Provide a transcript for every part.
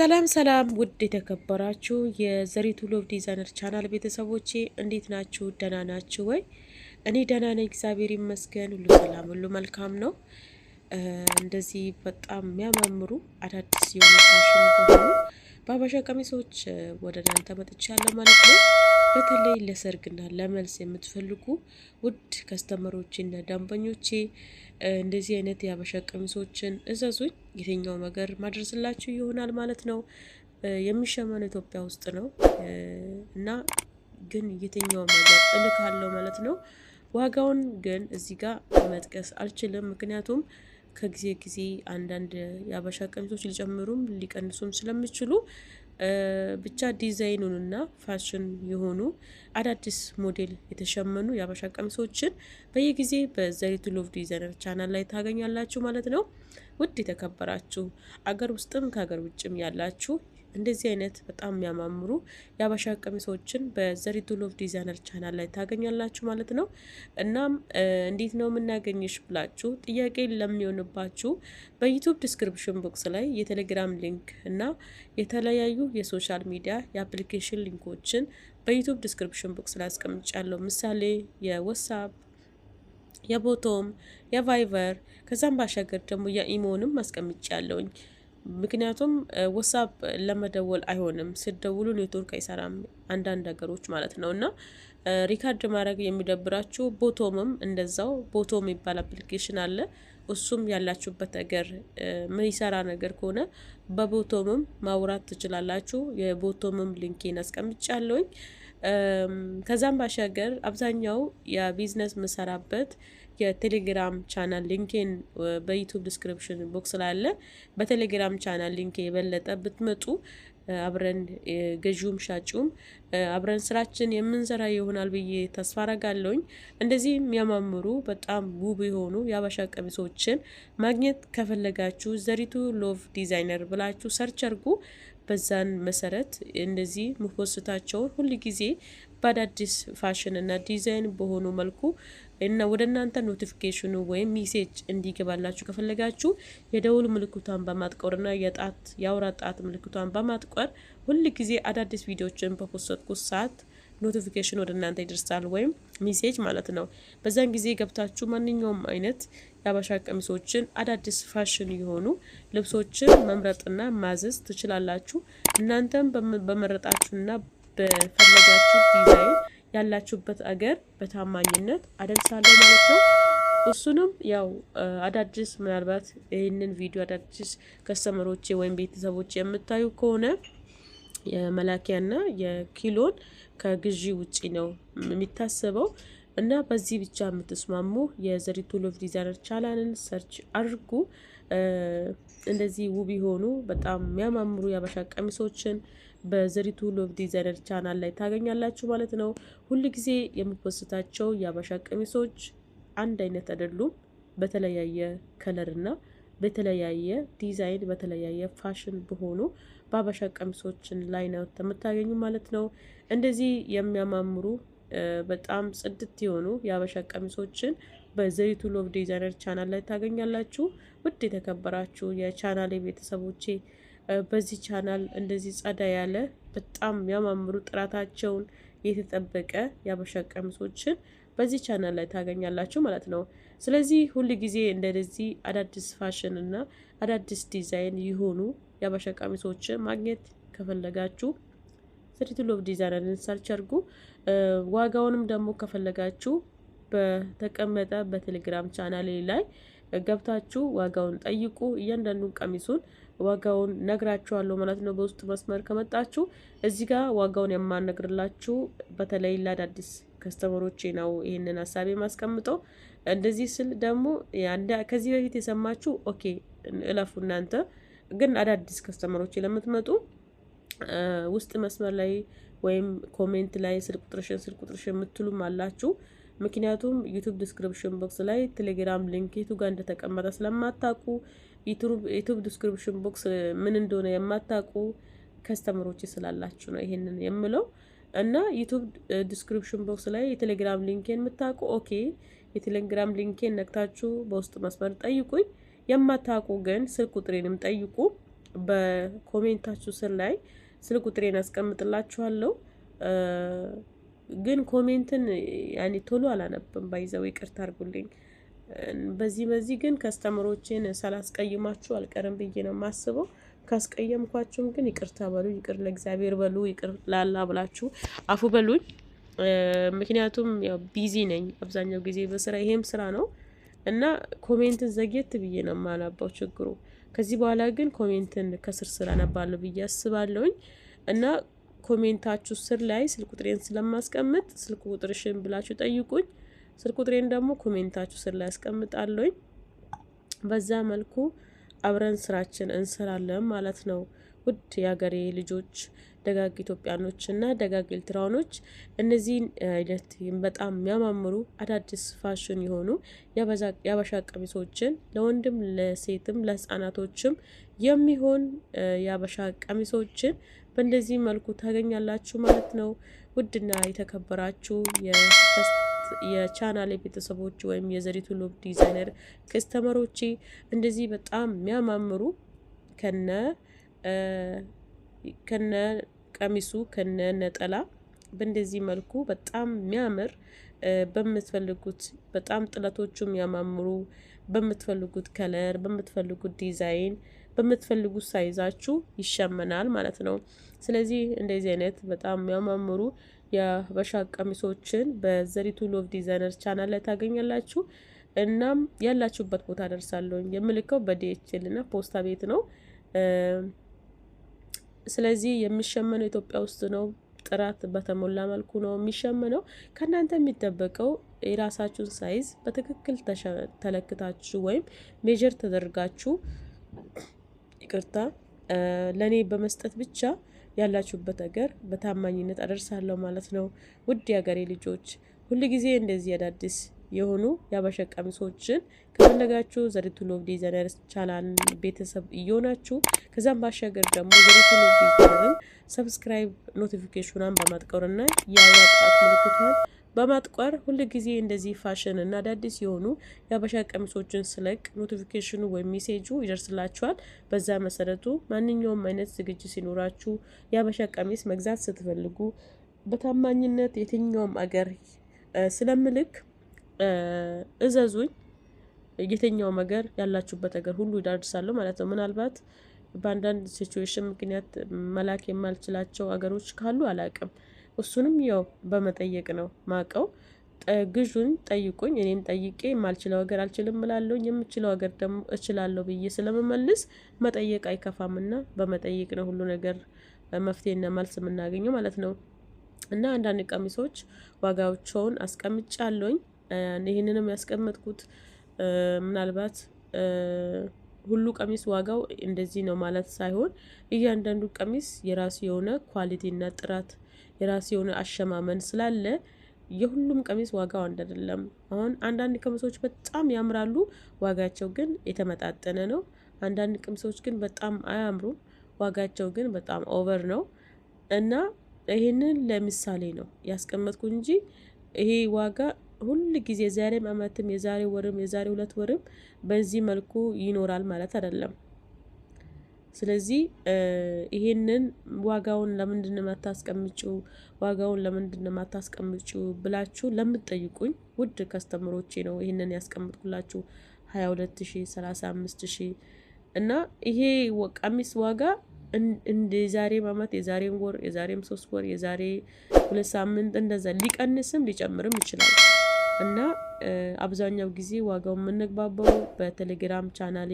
ሰላም ሰላም ውድ የተከበራችሁ የዘሪቱ ሎቭ ዲዛይነር ቻናል ቤተሰቦቼ እንዴት ናችሁ? ደህና ናችሁ ወይ? እኔ ደህና ነኝ፣ እግዚአብሔር ይመስገን። ሁሉ ሰላም፣ ሁሉ መልካም ነው። እንደዚህ በጣም የሚያማምሩ አዳዲስ የሆኑ ፋሽን በሆኑ በሀበሻ ቀሚሶች ወደ እናንተ መጥቻለሁ ማለት ነው። በተለይ ለሰርግና ለመልስ የምትፈልጉ ውድ ከስተመሮችና ደንበኞቼ እንደዚህ አይነት የሀበሻ ቀሚሶችን እዘዙኝ። የትኛው ነገር ማድረስላችሁ ይሆናል ማለት ነው። የሚሸመነው ኢትዮጵያ ውስጥ ነው እና ግን የትኛው ነገር እልካለሁ ማለት ነው። ዋጋውን ግን እዚህ ጋር መጥቀስ አልችልም፣ ምክንያቱም ከጊዜ ጊዜ አንዳንድ የሀበሻ ቀሚሶች ሊጨምሩም ሊቀንሱም ስለሚችሉ ብቻ ዲዛይኑንና ፋሽን የሆኑ አዳዲስ ሞዴል የተሸመኑ የሀበሻ ቀሚሶችን በየጊዜ በዘሪቱ ሎቭ ዲዛይነር ቻናል ላይ ታገኛላችሁ ማለት ነው። ውድ የተከበራችሁ አገር ውስጥም ከሀገር ውጭም ያላችሁ እንደዚህ አይነት በጣም የሚያማምሩ የሀበሻ ቀሚሶችን በዘሪቱ ሎቭ ዲዛይነር ቻናል ላይ ታገኛላችሁ ማለት ነው። እናም እንዴት ነው የምናገኝሽ ብላችሁ ጥያቄ ለሚሆንባችሁ በዩቲዩብ ዲስክሪፕሽን ቦክስ ላይ የቴሌግራም ሊንክ እና የተለያዩ የሶሻል ሚዲያ የአፕሊኬሽን ሊንኮችን በዩቲዩብ ዲስክሪፕሽን ቦክስ ላይ አስቀምጫለሁ። ምሳሌ የዋትስአፕ፣ የቦቶም፣ የቫይቨር ከዛም ባሻገር ደግሞ የኢሞንም አስቀምጫለሁኝ። ምክንያቱም ዋትስአፕ ለመደወል አይሆንም፣ ስደውሉ ኔትወርክ አይሰራም አንዳንድ ነገሮች ማለት ነው። እና ሪካርድ ማድረግ የሚደብራችሁ ቦቶምም እንደዛው ቦቶም የሚባል አፕሊኬሽን አለ። እሱም ያላችሁበት ሀገር የሚሰራ ነገር ከሆነ በቦቶምም ማውራት ትችላላችሁ። የቦቶምም ሊንኬን አስቀምጫለሁኝ። ከዛም ባሻገር አብዛኛው የቢዝነስ ምሰራበት የቴሌግራም ቻናል ሊንኬን በዩቲዩብ ዲስክሪፕሽን ቦክስ ላይ አለ። በቴሌግራም ቻናል ሊንኬ የበለጠ ብትመጡ አብረን ገዢውም ሻጩም አብረን ስራችን የምንሰራ ይሆናል ብዬ ተስፋ አረጋለሁኝ። እንደዚህ የሚያማምሩ በጣም ውብ የሆኑ የሀበሻ ቀሚሶችን ማግኘት ከፈለጋችሁ ዘሪቱ ሎቭ ዲዛይነር ብላችሁ ሰርች አድርጉ። በዛን መሰረት እንደዚህ ምፖስታቸውን ሁል ጊዜ በአዳዲስ ፋሽን እና ዲዛይን በሆኑ መልኩ እና ወደ እናንተ ኖቲፊኬሽኑ ወይም ሜሴጅ እንዲገባላችሁ ከፈለጋችሁ የደውል ምልክቷን በማጥቆርና የአውራ ጣት ምልክቷን በማጥቆር ሁል ጊዜ አዳዲስ ቪዲዮዎችን በፖስትኩት ሰዓት ኖቲፊኬሽን ወደ እናንተ ይደርሳል፣ ወይም ሜሴጅ ማለት ነው። በዛን ጊዜ ገብታችሁ ማንኛውም አይነት የሀበሻ ቀሚሶችን አዳዲስ ፋሽን የሆኑ ልብሶችን መምረጥና ማዘዝ ትችላላችሁ። እናንተም በመረጣችሁና በፈለጋችሁ ዲዛይን ያላችሁበት አገር በታማኝነት አደርሳለሁ ማለት ነው። እሱንም ያው አዳዲስ ምናልባት ይህንን ቪዲዮ አዳዲስ ከስተመሮቼ ወይም ቤተሰቦች የምታዩ ከሆነ የመላኪያና የኪሎን ከግዢ ውጪ ነው የሚታሰበው እና በዚህ ብቻ የምትስማሙ የዘሪቱ ሎቭ ዲዛይነር ቻናልን ሰርች አድርጉ። እንደዚህ ውብ የሆኑ በጣም የሚያማምሩ የሀበሻ ቀሚሶችን በዘሪቱ ሎቭ ዲዛይነር ቻናል ላይ ታገኛላችሁ ማለት ነው። ሁል ጊዜ የምፖስታቸው የሀበሻ ቀሚሶች አንድ አይነት አይደሉም። በተለያየ ከለርና በተለያየ ዲዛይን በተለያየ ፋሽን በሆኑ በሀበሻ ቀሚሶችን ላይ ነው የምታገኙ ማለት ነው። እንደዚህ የሚያማምሩ በጣም ጽድት የሆኑ የሀበሻ ቀሚሶችን በዘሪቱ ሎቭ ዲዛይነር ቻናል ላይ ታገኛላችሁ። ውድ የተከበራችሁ የቻናሌ ቤተሰቦቼ በዚህ ቻናል እንደዚህ ጸዳ ያለ በጣም የሚያማምሩ ጥራታቸውን የተጠበቀ የሀበሻ ቀሚሶችን በዚህ ቻናል ላይ ታገኛላችሁ ማለት ነው። ስለዚህ ሁል ጊዜ እንደዚህ አዳዲስ ፋሽን እና አዳዲስ ዲዛይን የሆኑ የሀበሻ ቀሚሶችን ማግኘት ከፈለጋችሁ ዘሪቱ ሎቭ ዲዛይነርን ሰርች አድርጉ። ዋጋውንም ደግሞ ከፈለጋችሁ በተቀመጠ በቴሌግራም ቻናሌ ላይ ገብታችሁ ዋጋውን ጠይቁ። እያንዳንዱን ቀሚሱን ዋጋውን ነግራችኋለሁ ማለት ነው። በውስጥ መስመር ከመጣችሁ እዚህ ጋር ዋጋውን የማነግርላችሁ በተለይ ለአዳዲስ ከስተመሮቼ ነው ይህንን ሀሳብ የማስቀምጠው። እንደዚህ ስል ደግሞ ከዚህ በፊት የሰማችሁ ኦኬ እለፉ። እናንተ ግን አዳዲስ ከስተመሮቼ ለምትመጡ ውስጥ መስመር ላይ ወይም ኮሜንት ላይ ስልክ ቁጥርሽ የምትሉም አላችሁ። ምክንያቱም ዩቲዩብ ዲስክሪፕሽን ቦክስ ላይ ቴሌግራም ሊንክ የቱ ጋር እንደተቀመጠ ስለማታውቁ ዩቲዩብ ዲስክሪፕሽን ቦክስ ምን እንደሆነ የማታውቁ ከስተመሮች ስላላችሁ ነው ይሄንን የምለው። እና ዩቲዩብ ዲስክሪፕሽን ቦክስ ላይ የቴሌግራም ሊንኬን የምታውቁ ኦኬ፣ የቴሌግራም ሊንኬን ነክታችሁ በውስጥ መስመር ጠይቁኝ። የማታውቁ ግን ስልክ ቁጥሬንም ጠይቁ። በኮሜንታችሁ ስር ላይ ስልክ ቁጥሬን አስቀምጥላችኋለሁ። ግን ኮሜንትን ያኔ ቶሎ አላነብም፣ ባይዘው ይቅርታ አድርጉልኝ። በዚህ ግን ከስተመሮቼን ሳላስቀይማችሁ አልቀርም ብዬ ነው የማስበው። ካስቀየምኳችሁም ግን ይቅርታ በሉ፣ ይቅር ለእግዚአብሔር በሉ፣ ይቅር ላላ ብላችሁ አፉ በሉኝ። ምክንያቱም ያው ቢዚ ነኝ አብዛኛው ጊዜ በስራ፣ ይሄም ስራ ነው እና ኮሜንትን ዘግየት ብዬ ነው የማናባው ችግሩ። ከዚህ በኋላ ግን ኮሜንትን ከስር ስር አነባለሁ ብዬ አስባለሁኝ እና ኮሜንታችሁ ስር ላይ ስልክ ቁጥሬን ስለማስቀምጥ ስልክ ቁጥርሽን ብላችሁ ጠይቁኝ። ስልክ ቁጥሬን ደግሞ ኮሜንታችሁ ስር ላይ አስቀምጣለሁኝ። በዛ መልኩ አብረን ስራችን እንሰራለን ማለት ነው። ውድ የሀገሬ ልጆች፣ ደጋግ ኢትዮጵያኖች እና ደጋግ ኤርትራኖች እነዚህን አይነት በጣም የሚያማምሩ አዳዲስ ፋሽን የሆኑ የአበሻ ቀሚሶችን ለወንድም ለሴትም ለህፃናቶችም የሚሆን የአበሻ ቀሚሶችን በእንደዚህ መልኩ ታገኛላችሁ ማለት ነው። ውድና የተከበራችሁ የቻናል ቤተሰቦች ወይም የዘሪቱ ሎቭ ዲዛይነር ከስተመሮቼ እንደዚህ በጣም የሚያማምሩ ከነ ቀሚሱ ከነ ነጠላ በእንደዚህ መልኩ በጣም የሚያምር በምትፈልጉት በጣም ጥለቶቹ የሚያማምሩ በምትፈልጉት ከለር በምትፈልጉት ዲዛይን በምትፈልጉት ሳይዛችሁ ይሸመናል ማለት ነው። ስለዚህ እንደዚህ አይነት በጣም የሚያማምሩ የሀበሻ ቀሚሶችን በዘሪቱ ሎቭ ዲዛይነር ቻናል ላይ ታገኛላችሁ። እናም ያላችሁበት ቦታ ደርሳለሁ። የምልከው በዲኤችኤል እና ፖስታ ቤት ነው። ስለዚህ የሚሸመነው ኢትዮጵያ ውስጥ ነው። ጥራት በተሞላ መልኩ ነው የሚሸመነው። ከእናንተ የሚጠበቀው የራሳችሁን ሳይዝ በትክክል ተለክታችሁ ወይም ሜጀር ተደርጋችሁ ይቅርታ ለኔ በመስጠት ብቻ ያላችሁበት ሀገር በታማኝነት አደርሳለሁ ማለት ነው። ውድ የሀገሬ ልጆች ሁሉ ጊዜ እንደዚህ አዳዲስ የሆኑ የሀበሻ ቀሚሶችን ከፈለጋችሁ ዘሪቱ ሎቭ ዲዛይነር ቻናል ቤተሰብ እየሆናችሁ ከዛም ባሻገር ደግሞ ዘሪቱ ሎቭ ዲዛይነርን ሰብስክራይብ ኖቲፊኬሽኗን በማጥቆርና የአውራ ጣት ምልክቷን በማጥቆር ሁሉ ጊዜ እንደዚህ ፋሽን እና አዳዲስ የሆኑ የሀበሻ ቀሚሶችን ስለቅ ኖቲፊኬሽኑ ወይም ሜሴጁ ይደርስላችኋል። በዛ መሰረቱ ማንኛውም አይነት ዝግጅት ሲኖራችሁ የሀበሻ ቀሚስ መግዛት ስትፈልጉ በታማኝነት የትኛውም አገር ስለምልክ እዘዙኝ። የትኛውም አገር ያላችሁበት አገር ሁሉ ይደርሳለሁ ማለት ነው። ምናልባት በአንዳንድ ሲቹዌሽን ምክንያት መላክ የማልችላቸው አገሮች ካሉ አላቅም። እሱንም ያው በመጠየቅ ነው ማቀው። ግዙን ጠይቁኝ፣ እኔም ጠይቄ የማልችለው ሀገር አልችልም እላለሁ፣ የምችለው ሀገር ደግሞ እችላለሁ ብዬ ስለመመልስ መጠየቅ አይከፋምና በመጠየቅ ነው ሁሉ ነገር መፍትሄና መልስ የምናገኘው ማለት ነው። እና አንዳንድ ቀሚሶች ዋጋቸውን አስቀምጫለሁኝ። ይህንንም ያስቀመጥኩት ምናልባት ሁሉ ቀሚስ ዋጋው እንደዚህ ነው ማለት ሳይሆን እያንዳንዱ ቀሚስ የራሱ የሆነ ኳሊቲና ጥራት የራሱ የሆነ አሸማመን ስላለ የሁሉም ቀሚስ ዋጋው አንድ አይደለም። አሁን አንዳንድ ቀሚሶች በጣም ያምራሉ፣ ዋጋቸው ግን የተመጣጠነ ነው። አንዳንድ ቀሚሶች ግን በጣም አያምሩም፣ ዋጋቸው ግን በጣም ኦቨር ነው። እና ይሄንን ለምሳሌ ነው ያስቀመጥኩ እንጂ ይሄ ዋጋ ሁሉ ጊዜ ዛሬም አመትም የዛሬ ወርም የዛሬ 2 ወርም በዚህ መልኩ ይኖራል ማለት አይደለም። ስለዚህ ይሄንን ዋጋውን ለምንድን ነው የማታስቀምጪው ዋጋውን ለምንድን ነው የማታስቀምጪው ብላችሁ ለምትጠይቁኝ ውድ ከስተመሮቼ ነው ይሄንን ያስቀምጥኩላችሁ 22000 35000 እና ይሄ ቀሚስ ዋጋ እንደ ዛሬ አመት የዛሬም ወር የዛሬም 3 ወር የዛሬ 2 ሳምንት እንደዛ ሊቀንስም ሊጨምርም ይችላል። እና አብዛኛው ጊዜ ዋጋው የምንግባባው በቴሌግራም ቻናሌ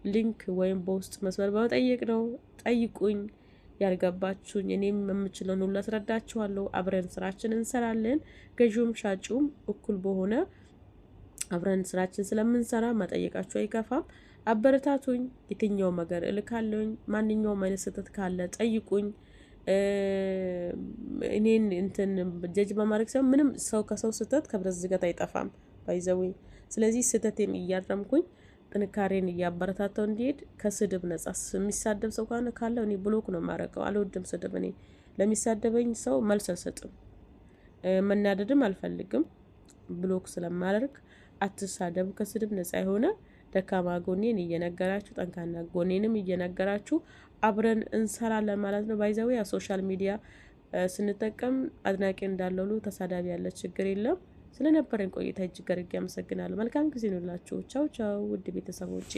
ሊንክ ወይም በውስጥ መስመር በመጠየቅ ነው። ጠይቁኝ፣ ያልገባችሁኝ እኔም የምችለውን ሁሉ አስረዳችኋለሁ። አብረን ስራችን እንሰራለን። ገዥውም ሻጩም እኩል በሆነ አብረን ስራችን ስለምንሰራ መጠየቃችሁ አይከፋም። አበረታቱኝ። የትኛውም ነገር እልካለሁኝ። ማንኛውም አይነት ስህተት ካለ ጠይቁኝ። እኔን እንትን ጀጅ በማድረግ ሰው ምንም ሰው ከሰው ስህተት ከብረት ዝገት አይጠፋም ባይዘው። ስለዚህ ስህተቴን እያረምኩኝ ጥንካሬን እያበረታታው እንዲሄድ ከስድብ ነጻ የሚሳደብ ሰው ካለ እኔ ብሎክ ነው የማረቀው። አልወድም ስድብ። እኔ ለሚሳደበኝ ሰው መልስ አልሰጥም፣ መናደድም አልፈልግም። ብሎክ ስለማደርግ አትሳደቡ። ከስድብ ነጻ የሆነ ደካማ ጎኔን እየነገራችሁ ጠንካራ ጎኔንም እየነገራችሁ አብረን እንሰራለን ማለት ነው። ባይዘው ያ ሶሻል ሚዲያ ስንጠቀም አድናቂ እንዳለው ሁሉ ተሳዳቢ ያለ ችግር የለም። ስለነበረን ቆይታ እጅግ አድርጌ አመሰግናለሁ። መልካም ጊዜ ነው ላችሁ። ቻው ቻው ውድ ቤተሰቦቼ።